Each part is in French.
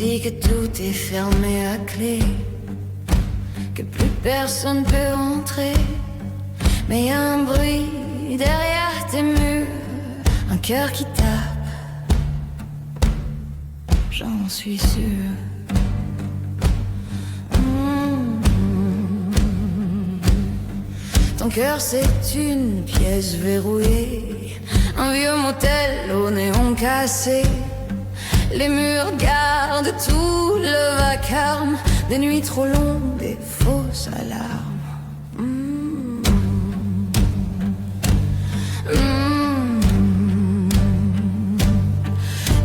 dis que tout est fermé à clé, que plus personne peut entrer. Mais y a un bruit derrière tes murs, un cœur qui tape, j'en suis sûre. Ton cœur c'est une pièce verrouillée, un vieux motel au néon cassé. Les murs gardent tout le vacarme, des nuits trop longues, des fausses alarmes.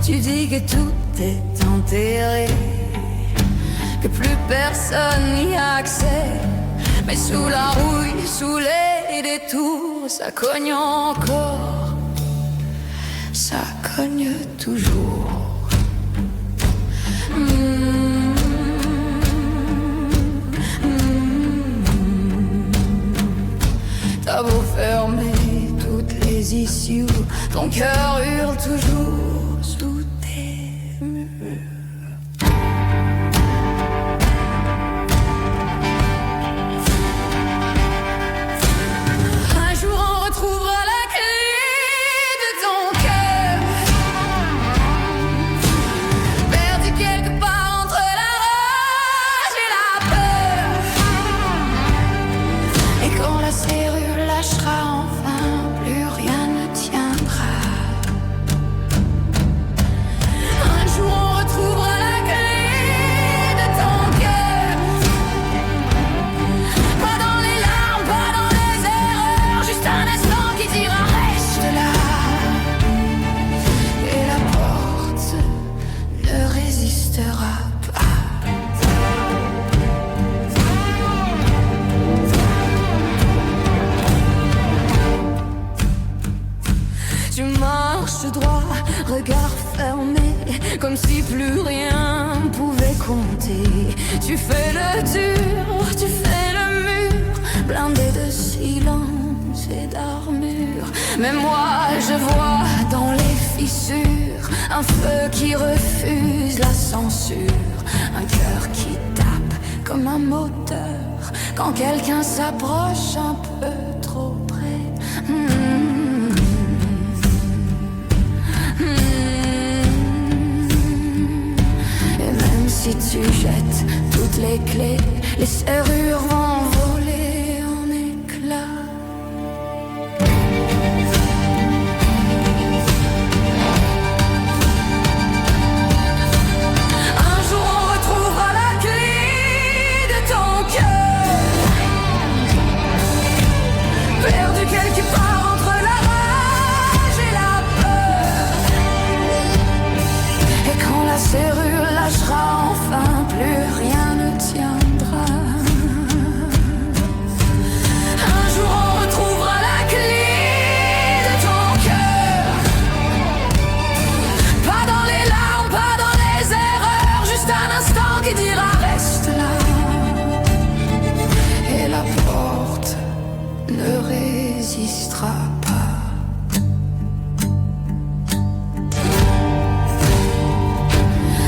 Tu dis que tout est enterré, que plus personne n'y a accès. Mais sous la rouille, sous les détours, ça cogne encore, ça cogne toujours. T'as beau fermer toutes les issues, ton cœur hurle toujours sous tes murs. Un jour on retrouvera la clé de ton cœur, perdu quelque part entre la rage et la peur. Et quand la serrure lâchera enfin, plus rien ne tiendra. Un jour on retrouvera la clé de ton cœur, pas dans les larmes, pas dans les erreurs, juste un instant qui dira reste là. Et la porte ne résistera pas. Tu marches droit, regard fermé, comme si plus rien pouvait compter. Tu fais le dur, tu fais le mur, blindé de silence et d'armure. Mais moi je vois dans les fissures un feu qui refuse la censure, un cœur qui tape comme un moteur quand quelqu'un s'approche un peu trop près. Et même si tu jettes toutes les clés, les serrures vont voler en éclats. Un jour on retrouvera la clé de ton cœur, perdu quelque part entre la rage et la peur. Et quand la serrure lâchera enfin, plus rien ne tiendra. Un jour on retrouvera la clé de ton cœur, pas dans les larmes, pas dans les erreurs, juste un instant qui dira reste là. Et la porte ne résistera pas.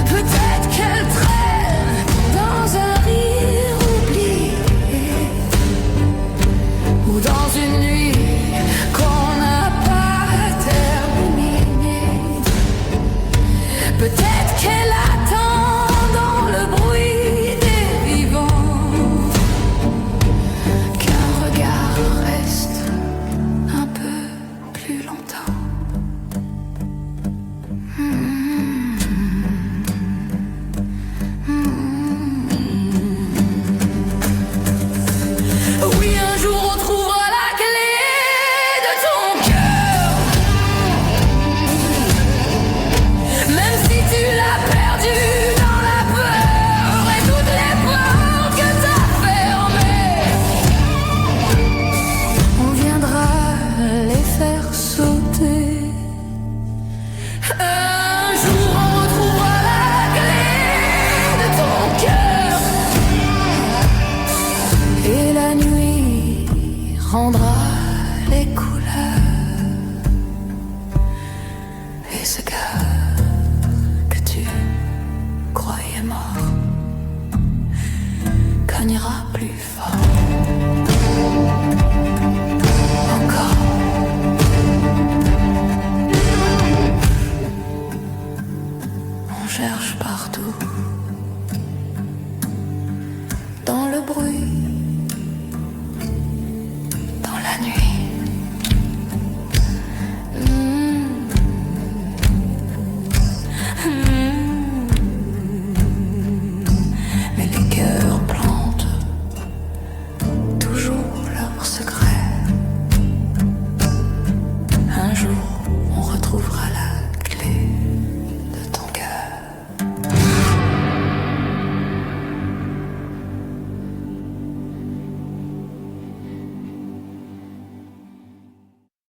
Peut-être qu'elle traîne dans un rire oublié, ou dans une nuit qu'on n'a pas terminée. Peut-être qu'elle attend dans le bruit des vivants, qu'un regard reste un peu plus longtemps. Oui, un jour on trouvera la clé de ton cœur, même si tu l'as perdu dans la peur et toutes les portes que t'as fermées. On viendra les faire sauter. Un jour on retrouvera la clé de ton cœur, et la nuit rendra les couleurs. Et ce cœur que tu croyais plus fort.